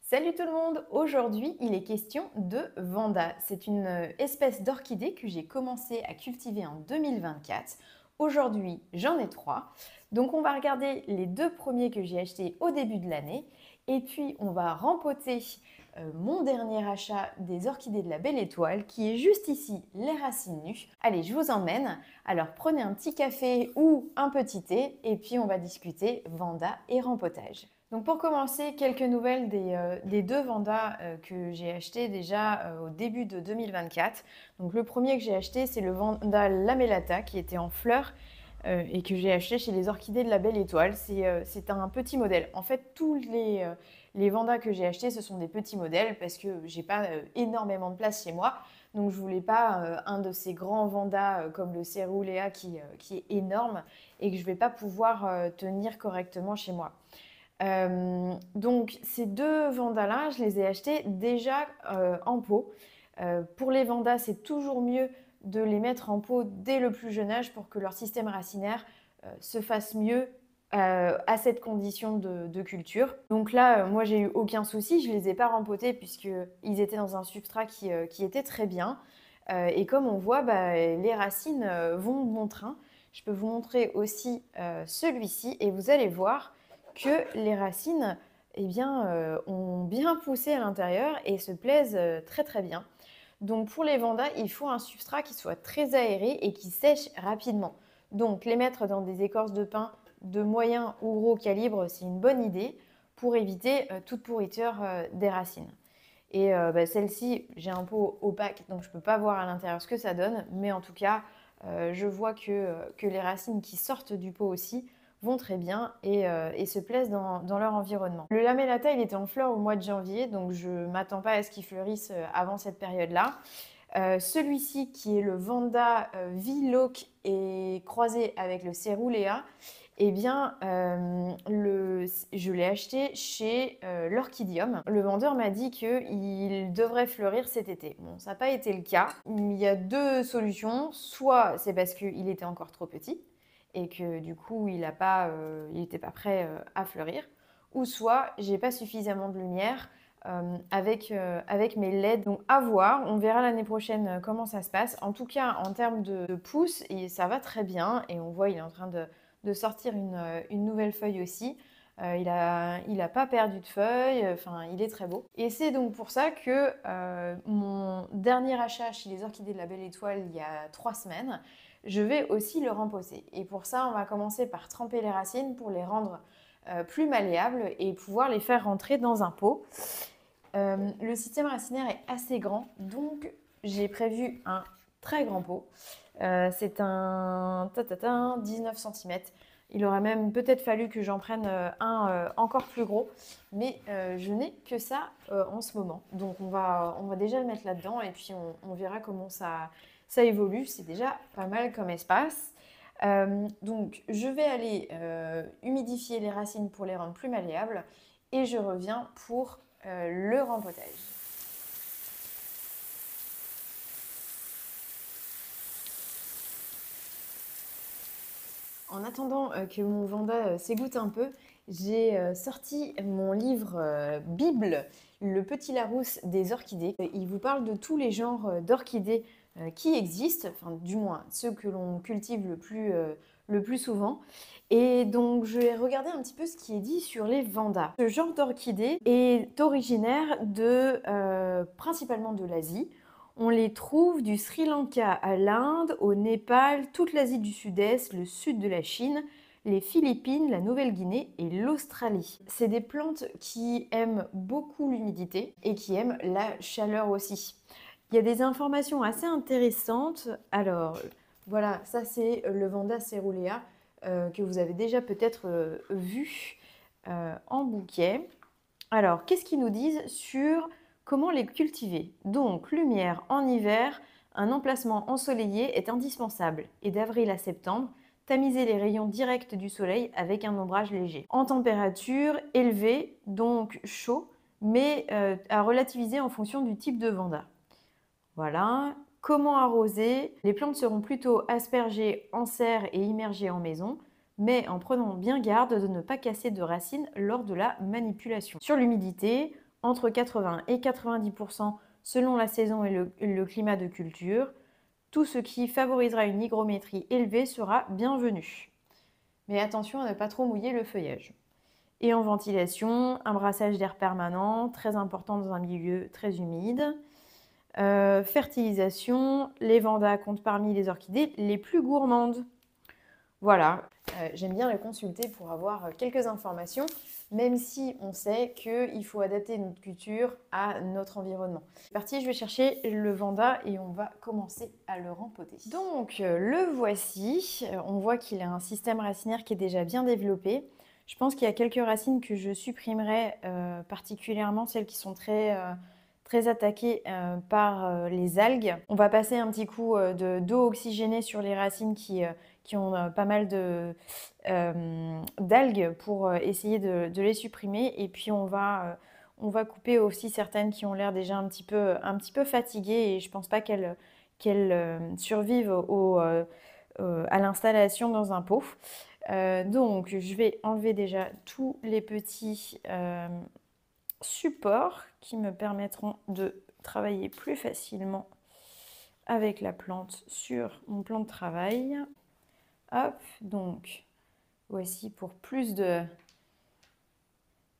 Salut tout le monde! Aujourd'hui, il est question de Vanda. C'est une espèce d'orchidée que j'ai commencé à cultiver en 2024. Aujourd'hui, j'en ai 3. Donc on va regarder les 2 premiers que j'ai achetés au début de l'année. Et puis on va rempoter mon dernier achat des orchidées de la Belle Étoile qui est juste ici, les racines nues. Allez, je vous emmène. Alors prenez un petit café ou un petit thé et puis on va discuter Vanda et rempotage. Donc pour commencer, quelques nouvelles des 2 Vanda que j'ai achetés déjà au début de 2024. Donc le premier que j'ai acheté, c'est le Vanda Lamellata qui était en fleurs et que j'ai acheté chez les Orchidées de la Belle Étoile. C'est un petit modèle. En fait, tous les Vandas que j'ai achetés, ce sont des petits modèles parce que j'ai pas énormément de place chez moi. Donc je voulais pas un de ces grands Vandas comme le Cerulea qui est énorme et que je vais pas pouvoir tenir correctement chez moi. Donc ces 2 Vandas-là, je les ai achetés déjà en pot. Pour les Vandas, c'est toujours mieux de les mettre en pot dès le plus jeune âge pour que leur système racinaire se fasse mieux à cette condition de culture. Donc là, moi, j'ai eu aucun souci. Je ne les ai pas rempotés puisqu'ils étaient dans un substrat qui était très bien. Et comme on voit, les racines vont bon train. Je peux vous montrer aussi celui-ci et vous allez voir que les racines ont bien poussé à l'intérieur et se plaisent très très bien. Donc pour les Vandas, il faut un substrat qui soit très aéré et qui sèche rapidement. Donc les mettre dans des écorces de pin de moyen ou gros calibre, c'est une bonne idée pour éviter toute pourriture des racines. Et celle-ci, j'ai un pot opaque, donc je ne peux pas voir à l'intérieur ce que ça donne, mais en tout cas, je vois que les racines qui sortent du pot aussi vont très bien et se plaisent dans leur environnement. Le lamellata, il était en fleurs au mois de janvier, donc je ne m'attends pas à ce qu'il fleurisse avant cette période-là. Celui-ci qui est le Vanda V-Loc et croisé avec le Cerulea, eh bien, je l'ai acheté chez l'Orchidium. Le vendeur m'a dit qu'il devrait fleurir cet été. Bon, ça n'a pas été le cas. Il y a 2 solutions. Soit c'est parce qu'il était encore trop petit et que du coup, il n'était pas prêt à fleurir. Ou soit j'ai pas suffisamment de lumière avec mes LED. Donc à voir, on verra l'année prochaine comment ça se passe. En tout cas, en termes de pouces, ça va très bien et on voit il est en train de sortir une nouvelle feuille aussi. Il a pas perdu de feuilles, enfin il est très beau. Et c'est donc pour ça que mon dernier achat chez les Orchidées de la Belle Étoile il y a 3 semaines, je vais aussi le remposer. Et pour ça, on va commencer par tremper les racines pour les rendre plus malléables et pouvoir les faire rentrer dans un pot. Le système racinaire est assez grand, donc j'ai prévu un très grand pot. C'est un 19 cm. Il aurait même peut-être fallu que j'en prenne un encore plus gros, mais je n'ai que ça en ce moment. Donc on va déjà le mettre là-dedans et puis on verra comment ça évolue. C'est déjà pas mal comme espace. Donc je vais aller humidifier les racines pour les rendre plus malléables et je reviens pour le rempotage. En attendant que mon Vanda s'égoutte un peu, j'ai sorti mon livre Bible, Le Petit Larousse des orchidées. Il vous parle de tous les genres d'orchidées qui existent, enfin du moins ceux que l'on cultive le plus souvent. Et donc je vais regarder un petit peu ce qui est dit sur les Vandas. Ce genre d'orchidée est originaire principalement de l'Asie. On les trouve du Sri Lanka à l'Inde, au Népal, toute l'Asie du Sud-Est, le sud de la Chine, les Philippines, la Nouvelle-Guinée et l'Australie. C'est des plantes qui aiment beaucoup l'humidité et qui aiment la chaleur aussi. Il y a des informations assez intéressantes. Alors, voilà, ça c'est le Vanda cerulea que vous avez déjà peut-être vu en bouquet. Alors, qu'est-ce qu'ils nous disent sur comment les cultiver? Donc, lumière en hiver, un emplacement ensoleillé est indispensable. Et d'avril à septembre, tamiser les rayons directs du soleil avec un ombrage léger. En température élevée, donc chaud, mais à relativiser en fonction du type de Vanda. Voilà. Comment arroser? Les plantes seront plutôt aspergées en serre et immergées en maison, mais en prenant bien garde de ne pas casser de racines lors de la manipulation. Sur l'humidité, entre 80 et 90% selon la saison et le climat de culture. Tout ce qui favorisera une hygrométrie élevée sera bienvenu. Mais attention à ne pas trop mouiller le feuillage. Et en ventilation, un brassage d'air permanent, très important dans un milieu très humide. Fertilisation, les vandas comptent parmi les orchidées les plus gourmandes. Voilà, j'aime bien les consulter pour avoir quelques informations, même si on sait qu'il faut adapter notre culture à notre environnement. C'est parti, je vais chercher le vanda et on va commencer à le rempoter. Donc le voici, on voit qu'il a un système racinaire qui est déjà bien développé. Je pense qu'il y a quelques racines que je supprimerai, particulièrement celles qui sont très attaquées par les algues. On va passer un petit coup d'eau oxygénée sur les racines qui ont pas mal d'algues pour essayer de les supprimer. Et puis on va couper aussi certaines qui ont l'air déjà un petit peu fatiguées et je ne pense pas qu'elles survivent à l'installation dans un pot. Donc je vais enlever déjà tous les petits supports qui me permettront de travailler plus facilement avec la plante sur mon plan de travail. Hop, donc voici pour plus de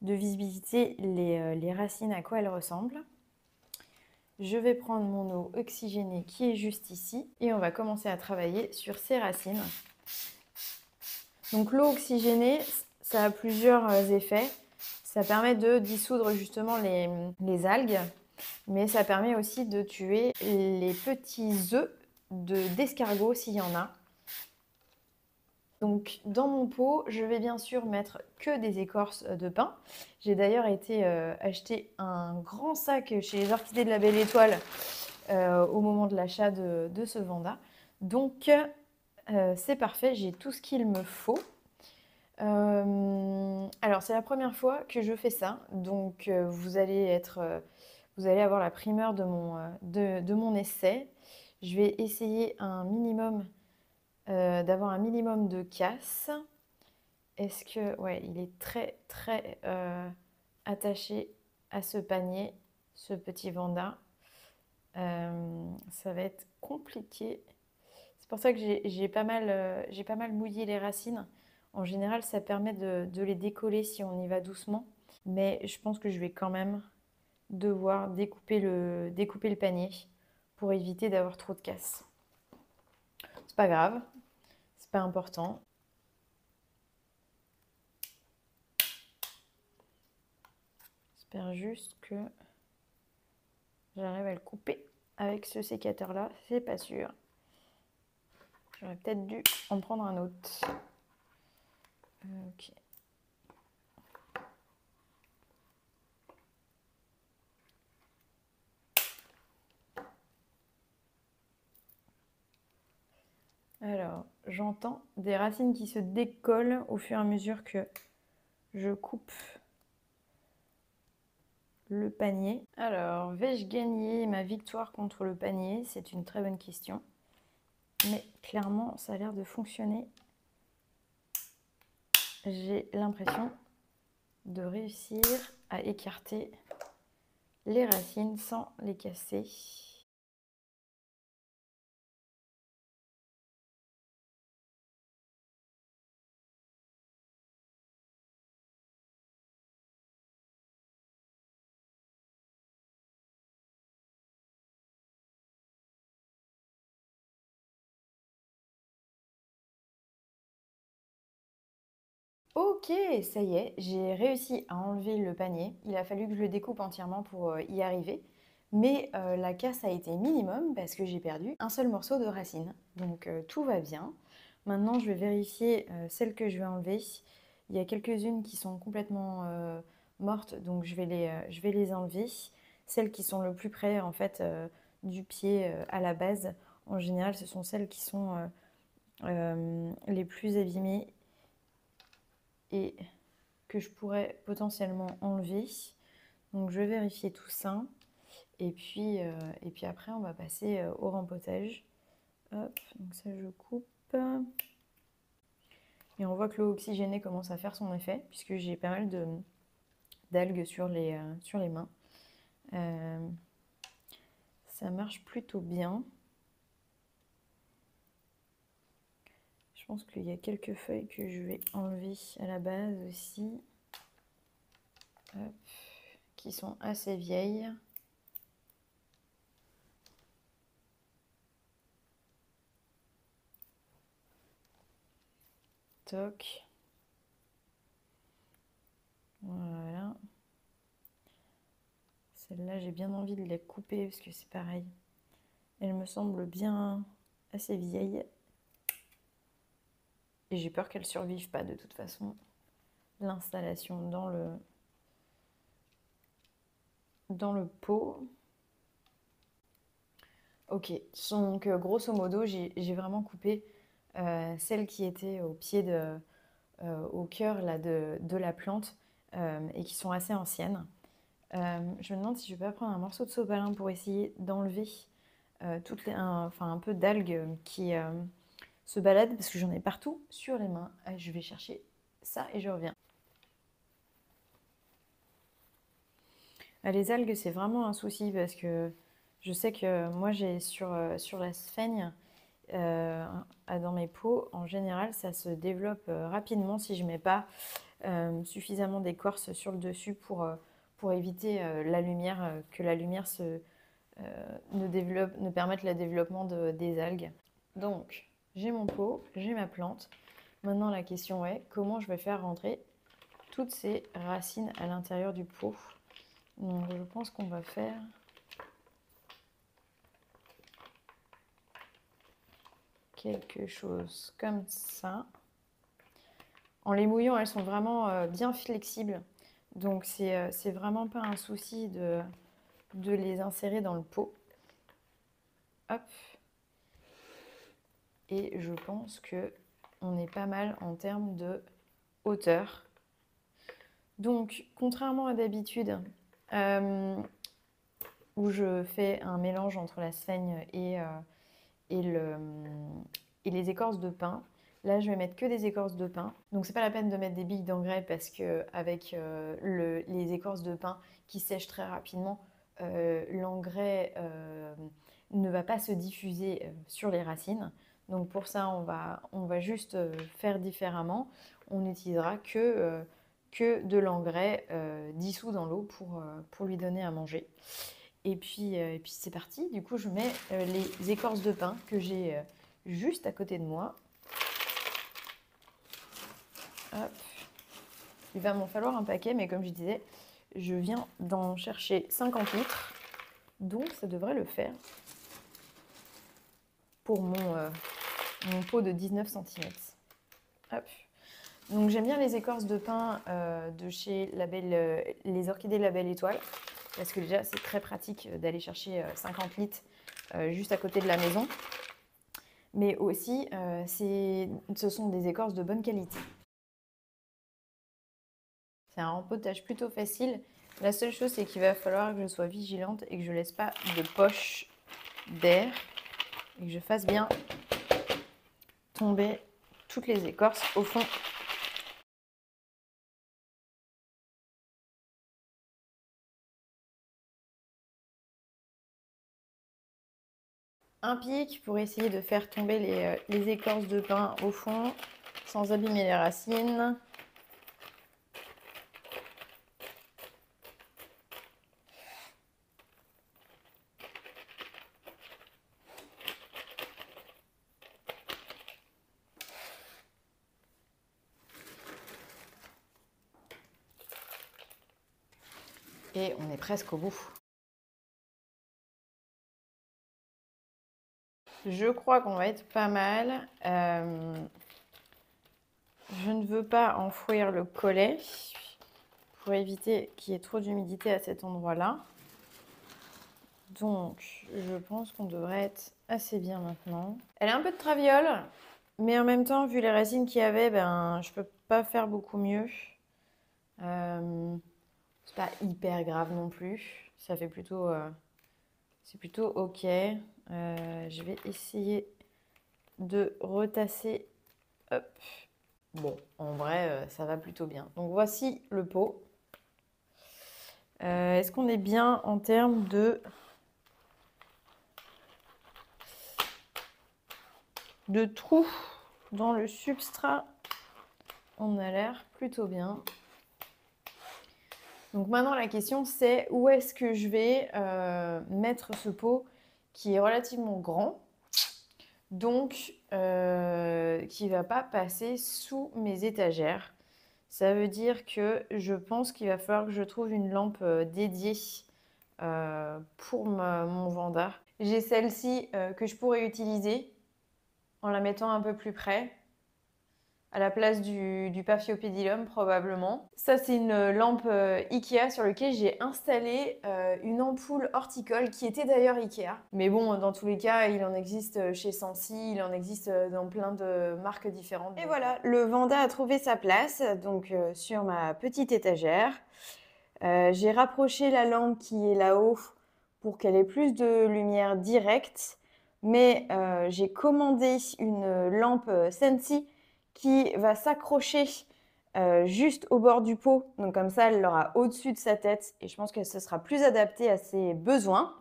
visibilité les racines, à quoi elles ressemblent. Je vais prendre mon eau oxygénée qui est juste ici et on va commencer à travailler sur ces racines. Donc l'eau oxygénée, ça a plusieurs effets. Ça permet de dissoudre justement les algues, mais ça permet aussi de tuer les petits œufs d'escargot s'il y en a. Donc dans mon pot, je vais bien sûr mettre que des écorces de pin. J'ai d'ailleurs été acheter un grand sac chez les Orchidées de la Belle Étoile au moment de l'achat de ce vanda. Donc c'est parfait, j'ai tout ce qu'il me faut. Alors c'est la première fois que je fais ça, donc vous allez avoir la primeur de mon essai. Je vais essayer d'avoir un minimum de casse. Est-ce que... Ouais, il est très attaché à ce panier, ce petit vanda. Ça va être compliqué. C'est pour ça que j'ai pas mal mouillé les racines. En général, ça permet de les décoller si on y va doucement. Mais je pense que je vais quand même devoir découper le panier pour éviter d'avoir trop de casse. C'est pas grave, c'est pas important. J'espère juste que j'arrive à le couper avec ce sécateur-là, c'est pas sûr. J'aurais peut-être dû en prendre un autre. Ok. Alors, j'entends des racines qui se décollent au fur et à mesure que je coupe le panier. Alors, vais-je gagner ma victoire contre le panier? C'est une très bonne question. Mais clairement, ça a l'air de fonctionner. J'ai l'impression de réussir à écarter les racines sans les casser. Ok, ça y est, j'ai réussi à enlever le panier. Il a fallu que je le découpe entièrement pour y arriver. Mais la casse a été minimum parce que j'ai perdu un seul morceau de racine. Donc tout va bien. Maintenant, je vais vérifier celles que je vais enlever. Il y a quelques-unes qui sont complètement mortes, donc je vais les enlever. Celles qui sont le plus près en fait du pied à la base, en général, ce sont celles qui sont les plus abîmées et que je pourrais potentiellement enlever. Donc je vais vérifier tout ça. Et puis après, on va passer au rempotage. Hop, donc ça je coupe. Et on voit que l'eau oxygénée commence à faire son effet, puisque j'ai pas mal d'algues sur les mains. Ça marche plutôt bien. Je pense qu'il y a quelques feuilles que je vais enlever à la base aussi. Hop, qui sont assez vieilles. Toc. Voilà. Celle-là, j'ai bien envie de la couper parce que c'est pareil. Elle me semble bien assez vieille. Et j'ai peur qu'elle ne survive pas de toute façon. L'installation dans le pot. Ok, donc grosso modo, j'ai vraiment coupé celle qui était au pied au cœur là, de la plante et qui sont assez anciennes. Je me demande si je ne vais pas prendre un morceau de sopalin pour essayer d'enlever un peu d'algues qui se baladent parce que j'en ai partout sur les mains. Je vais chercher ça et je reviens. Les algues, c'est vraiment un souci parce que je sais que moi, j'ai sur la sphaigne, dans mes pots, en général, ça se développe rapidement si je ne mets pas suffisamment d'écorce sur le dessus pour éviter la lumière, que la lumière ne permette le développement des algues. Donc, j'ai mon pot, j'ai ma plante. Maintenant, la question est comment je vais faire rentrer toutes ces racines à l'intérieur du pot. Donc, je pense qu'on va faire quelque chose comme ça. En les mouillant, elles sont vraiment bien flexibles. Donc, c'est vraiment pas un souci de les insérer dans le pot. Hop. Et je pense que on est pas mal en termes de hauteur. Donc, contrairement à d'habitude, où je fais un mélange entre la sphaigne et les écorces de pin, là, je vais mettre que des écorces de pin. Donc, c'est pas la peine de mettre des billes d'engrais parce qu'avec les écorces de pin qui sèchent très rapidement, l'engrais ne va pas se diffuser sur les racines. Donc, pour ça, on va juste faire différemment. On n'utilisera que de l'engrais dissous dans l'eau pour lui donner à manger. Et puis c'est parti. Du coup, je mets les écorces de pin que j'ai juste à côté de moi. Hop. Il va m'en falloir un paquet, mais comme je disais, je viens d'en chercher 50 litres. Donc, ça devrait le faire pour mon pot de 19 cm. Hop. Donc, j'aime bien les écorces de pin de chez les orchidées Label Étoile. Parce que déjà, c'est très pratique d'aller chercher 50 litres juste à côté de la maison. Mais aussi, ce sont des écorces de bonne qualité. C'est un rempotage plutôt facile. La seule chose, c'est qu'il va falloir que je sois vigilante et que je ne laisse pas de poche d'air. Et que je fasse bien tomber toutes les écorces au fond. Un pic pour essayer de faire tomber les écorces de pin au fond sans abîmer les racines. Et on est presque au bout. Je crois qu'on va être pas mal. Je ne veux pas enfouir le collet pour éviter qu'il y ait trop d'humidité à cet endroit-là. Donc, je pense qu'on devrait être assez bien maintenant. Elle a un peu de traviole, mais en même temps, vu les racines qu'il y avait, je peux pas faire beaucoup mieux. C'est pas hyper grave non plus. Ça fait plutôt... c'est plutôt ok. Je vais essayer de retasser. Hop. Bon, en vrai, ça va plutôt bien. Donc voici le pot. Est-ce qu'on est bien en termes de trous dans le substrat? On a l'air plutôt bien. Donc maintenant, la question, c'est où est-ce que je vais mettre ce pot qui est relativement grand, donc qui ne va pas passer sous mes étagères. Ça veut dire que je pense qu'il va falloir que je trouve une lampe dédiée pour mon Vanda. J'ai celle-ci que je pourrais utiliser en la mettant un peu plus près, à la place du Paphiopedilum probablement. Ça, c'est une lampe Ikea sur laquelle j'ai installé une ampoule horticole qui était d'ailleurs Ikea. Mais bon, dans tous les cas, il en existe chez Sensi, il en existe dans plein de marques différentes. Et voilà, le Vanda a trouvé sa place donc sur ma petite étagère. J'ai rapproché la lampe qui est là-haut pour qu'elle ait plus de lumière directe. Mais j'ai commandé une lampe Sensi qui va s'accrocher juste au bord du pot. Donc comme ça, elle l'aura au-dessus de sa tête et je pense que ce sera plus adapté à ses besoins.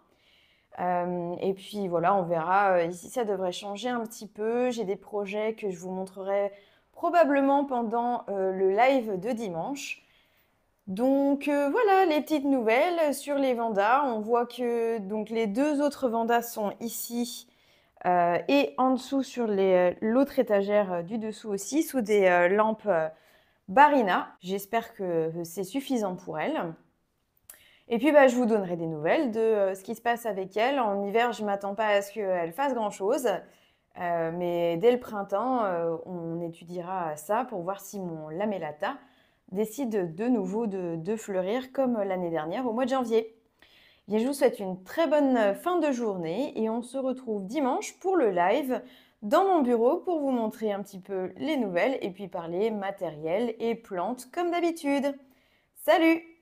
Et puis voilà, on verra. Ici, ça devrait changer un petit peu. J'ai des projets que je vous montrerai probablement pendant le live de dimanche. Donc voilà les petites nouvelles sur les Vandas. On voit que donc, les deux autres Vandas sont ici et en dessous sur l'autre étagère du dessous aussi, sous des lampes Barina. J'espère que c'est suffisant pour elle. Et puis je vous donnerai des nouvelles de ce qui se passe avec elle. En hiver, je ne m'attends pas à ce qu'elle fasse grand-chose. Mais dès le printemps, on étudiera ça pour voir si mon lamellata décide de nouveau de fleurir comme l'année dernière au mois de janvier. Bien, je vous souhaite une très bonne fin de journée et on se retrouve dimanche pour le live dans mon bureau pour vous montrer un petit peu les nouvelles et puis parler matériel et plantes comme d'habitude. Salut!